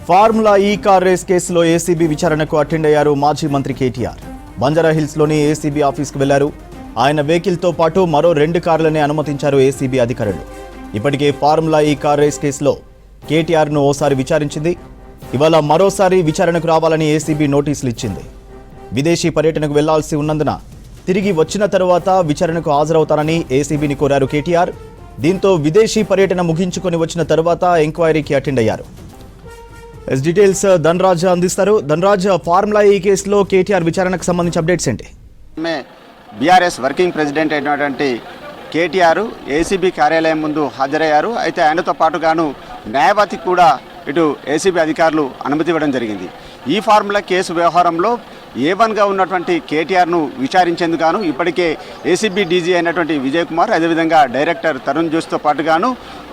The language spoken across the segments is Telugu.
ఫార్ములా ఈ కార్ రేస్ కేసులో ఏసీబీ విచారణకు అటెండ్ అయ్యారు మాజీ మంత్రి కేటీఆర్. బంజారాహిల్స్లోని ఏసీబీ ఆఫీస్కు వెళ్లారు. ఆయన వెహికల్తో పాటు మరో 2 కార్లనే అనుమతించారు ఏసీబీ అధికారులు. ఇప్పటికే ఫార్ములా ఈ కార్ రేస్ కేసులో కేటీఆర్ను ఓసారి విచారించింది. ఇవాళ మరోసారి విచారణకు రావాలని ఏసీబీ నోటీసులు ఇచ్చింది. విదేశీ పర్యటనకు వెళ్లాల్సి ఉన్నందున తిరిగి వచ్చిన తర్వాత విచారణకు హాజరవుతానని ఏసీబీని కోరారు కేటీఆర్. దీంతో విదేశీ పర్యటన ముగించుకొని వచ్చిన తర్వాత ఎంక్వైరీకి అటెండ్ అయ్యారు. డీటెయిల్స్ ధనరాజ్ అందిస్తారు. ధనరాజ్, ఫార్ములా ఈ కేసులో కేటీఆర్ విచారణకు సంబంధించి అప్డేట్స్ ఏంటి? బీఆర్ఎస్ వర్కింగ్ ప్రెసిడెంట్ అయినటువంటి కేటీఆర్ ఏసీబీ కార్యాలయం ముందు హాజరయ్యారు. అయితే ఆయనతో పాటుగాను న్యాయవాదికి కూడా ఇటు ఏసీబీ అధికారులు అనుమతి ఇవ్వడం జరిగింది. ఈ ఫార్ములా కేసు వ్యవహారంలో A1గా ఉన్నటువంటి కేటీఆర్ను విచారించేందుకు గాను ఇప్పటికే ఏసీబీ డీజీ అయినటువంటి విజయ్ కుమార్, అదేవిధంగా డైరెక్టర్ తరుణ్ జోష్తో పాటుగాను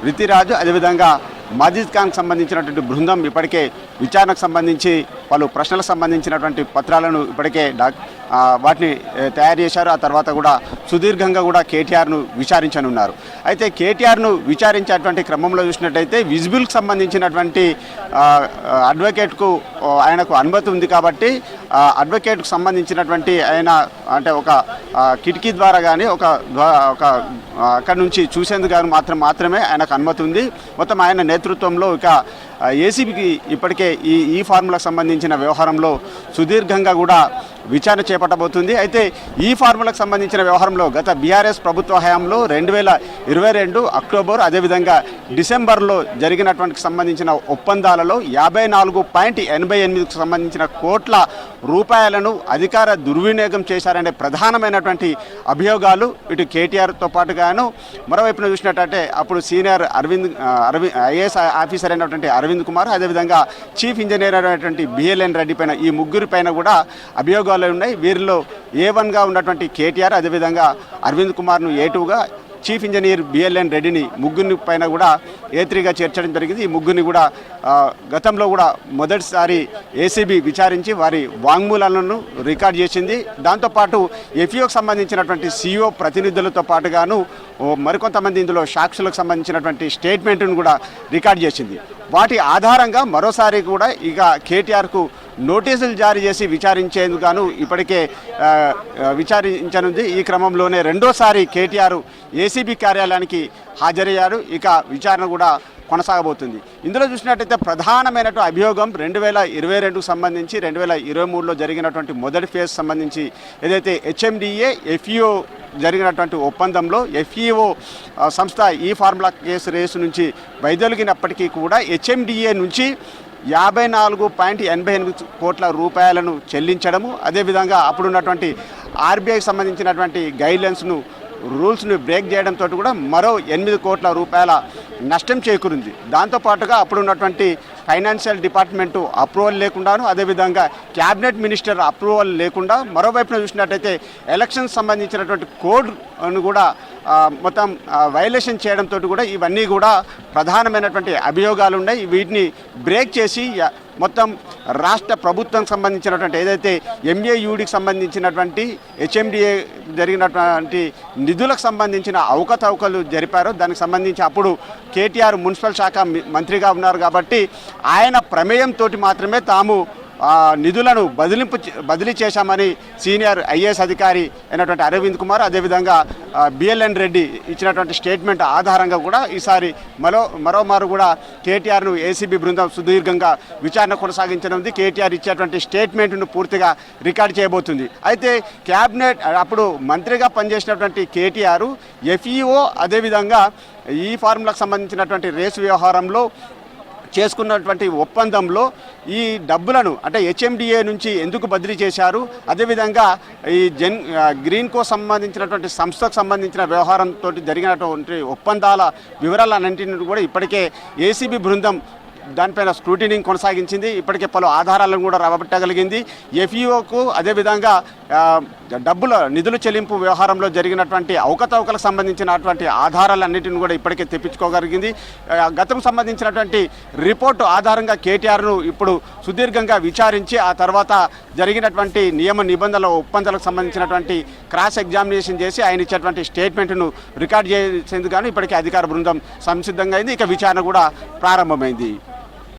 రితిరాజు, అదేవిధంగా మాజిద్ ఖాన్కి సంబంధించినటువంటి బృందం ఇప్పటికే విచారణకు సంబంధించి పలు ప్రశ్నలకు సంబంధించినటువంటి పత్రాలను ఇప్పటికే వాటిని తయారు చేశారు. ఆ తర్వాత కూడా సుదీర్ఘంగా కూడా కేటీఆర్ను విచారించనున్నారు. అయితే కేటీఆర్ను విచారించేటువంటి క్రమంలో చూసినట్టయితే విజిబుల్కి సంబంధించినటువంటి అడ్వకేట్కు ఆయనకు అనుమతి ఉంది కాబట్టి అడ్వకేట్కు సంబంధించినటువంటి ఆయన అంటే ఒక కిటికీ ద్వారా కానీ ఒక అక్కడి నుంచి చూసేందుకు కానీ మాత్రమే ఆయనకు అనుమతి ఉంది. మొత్తం ఆయన నేతృత్వంలో ఇక ఏసీబీకి ఇప్పటికే ఈ ఫార్ములాకు సంబంధించిన వ్యవహారంలో సుదీర్ఘంగా కూడా విచారణ చేపట్టబోతుంది. అయితే ఈ ఫార్ములాకు సంబంధించిన వ్యవహారంలో గత బీఆర్ఎస్ ప్రభుత్వ హయాంలో 2022 అక్టోబర్ అదేవిధంగా డిసెంబర్లో జరిగినటువంటి సంబంధించిన ఒప్పందాలలో 54.88కు సంబంధించిన కోట్ల రూపాయలను అధికార దుర్వినియోగం చేశారనే ప్రధానమైనటువంటి అభియోగాలు ఇటు కేటీఆర్తో పాటుగాను మరోవైపున చూసినట్టయితే అప్పుడు సీనియర్ ఐఏఎస్ ఆఫీసర్ అయినటువంటి అరవింద్ కుమార్, అదేవిధంగా చీఫ్ ఇంజనీర్ అయినటువంటి బిఎల్ఎన్ రెడ్డి పైన ఈ ముగ్గురి పైన కూడా అభియోగాలు ఉన్నాయి. వీరిలో A1గా ఉన్నటువంటి కేటీఆర్, అదేవిధంగా అరవింద్ కుమార్ను A2గా, చీఫ్ ఇంజనీర్ బిఎల్ఎన్ రెడ్డిని ముగ్గురిని పైన కూడా A3గా చేర్చడం జరిగింది. ఈ ముగ్గురిని కూడా గతంలో కూడా మొదటిసారి ఏసీబీ విచారించి వారి వాంగ్మూలాలను రికార్డ్ చేసింది. దాంతోపాటు ఎఫ్ఈఓకి సంబంధించినటువంటి CEO ప్రతినిధులతో పాటుగాను మరికొంతమంది ఇందులో సాక్షులకు సంబంధించినటువంటి స్టేట్మెంట్ను కూడా రికార్డ్ చేసింది. వాటి ఆధారంగా మరోసారి కూడా ఇక కేటీఆర్కు నోటీసులు జారీ చేసి విచారించేందుకు గాను ఇప్పటికే విచారించనుంది. ఈ క్రమంలోనే రెండోసారి కేటీఆర్ ఏసీబీ కార్యాలయానికి హాజరయ్యారు. ఇక విచారణ కూడా కొనసాగబోతుంది. ఇందులో చూసినట్టయితే ప్రధానమైనటువంటి అభియోగం 2022కు సంబంధించి 2023లో జరిగినటువంటి మొదటి ఫేజ్ సంబంధించి ఏదైతే HMDA FEO జరిగినటువంటి ఒప్పందంలో FEO సంస్థ ఈ ఫార్ములా కేసు రేసు నుంచి వైదొలిగినప్పటికీ కూడా HMDA నుంచి 54.88 కోట్ల రూపాయలను చెల్లించడము, అదేవిధంగా అప్పుడున్నటువంటి RBIకి సంబంధించినటువంటి గైడ్లైన్స్ను రూల్స్ను బ్రేక్ చేయడంతో కూడా మరో 8 కోట్ల రూపాయల నష్టం చేకూరింది. దాంతోపాటుగా అప్పుడున్నటువంటి ఫైనాన్షియల్ డిపార్ట్మెంటు అప్రూవల్ లేకుండాను, అదేవిధంగా క్యాబినెట్ మినిస్టర్ అప్రూవల్ లేకుండా మరోవైపున చూసినట్టయితే ఎలక్షన్స్ సంబంధించినటువంటి కోడ్ను కూడా మొత్తం వైలేషన్ చేయడంతో కూడా ఇవన్నీ కూడా ప్రధానమైనటువంటి అభియోగాలు ఉన్నాయి. వీటిని బ్రేక్ చేసి మొత్తం రాష్ట్ర ప్రభుత్వం సంబంధించినటువంటి ఏదైతే MAUDకి సంబంధించినటువంటి HMDA జరిగినటువంటి నిధులకు సంబంధించిన అవకతవకలు జరిపారో దానికి సంబంధించి అప్పుడు కేటీఆర్ మున్సిపల్ శాఖ మంత్రిగా ఉన్నారు కాబట్టి ఆయన ప్రమేయంతో మాత్రమే తాము నిధులను బదిలీ చేశామని సీనియర్ ఐఏఎస్ అధికారి అయినటువంటి అరవింద్ కుమార్, అదేవిధంగా బిఎల్ఎన్ రెడ్డి ఇచ్చినటువంటి స్టేట్మెంట్ ఆధారంగా కూడా ఈసారి మరోమారు కూడా కేటీఆర్ను ఏసీబీ బృందం సుదీర్ఘంగా విచారణ కొనసాగించనుంది. కేటీఆర్ ఇచ్చేటువంటి స్టేట్మెంట్ను పూర్తిగా రికార్డ్ చేయబోతుంది. అయితే క్యాబినెట్ అప్పుడు మంత్రిగా పనిచేసినటువంటి కేటీఆర్ FEO అదేవిధంగా ఈ ఫార్ములాకు సంబంధించినటువంటి రేసు వ్యవహారంలో చేసుకున్నటువంటి ఒప్పందంలో ఈ డబ్బులను అంటే HMDA నుంచి ఎందుకు బదిలీ చేశారు, అదేవిధంగా ఈ గ్రీన్కో సంబంధించినటువంటి సంస్థకు సంబంధించిన వ్యవహారంతో జరిగినటువంటి ఒప్పందాల వివరాలన్నింటినీ కూడా ఇప్పటికే ఏసీబీ బృందం దానిపైన స్క్రూటినీ కొనసాగించింది. ఇప్పటికే పలు ఆధారాలను కూడా రాబట్టగలిగింది. FEOకు అదేవిధంగా నిధుల చెల్లింపు వ్యవహారంలో జరిగినటువంటి అవకతవకలకు సంబంధించినటువంటి ఆధారాలన్నింటిని కూడా ఇప్పటికే తెప్పించుకోగలిగింది. గతం సంబంధించినటువంటి రిపోర్టు ఆధారంగా కేటీఆర్ను ఇప్పుడు సుదీర్ఘంగా విచారించి ఆ తర్వాత జరిగినటువంటి నియమ నిబంధనల ఒప్పందాలకు సంబంధించినటువంటి క్రాస్ ఎగ్జామినేషన్ చేసి ఆయన ఇచ్చేటువంటి స్టేట్మెంట్ను రికార్డ్ చేసేందుకు ఇప్పటికే అధికార బృందం సంసిద్ధంగా అయింది. ఇక విచారణ కూడా ప్రారంభమైంది.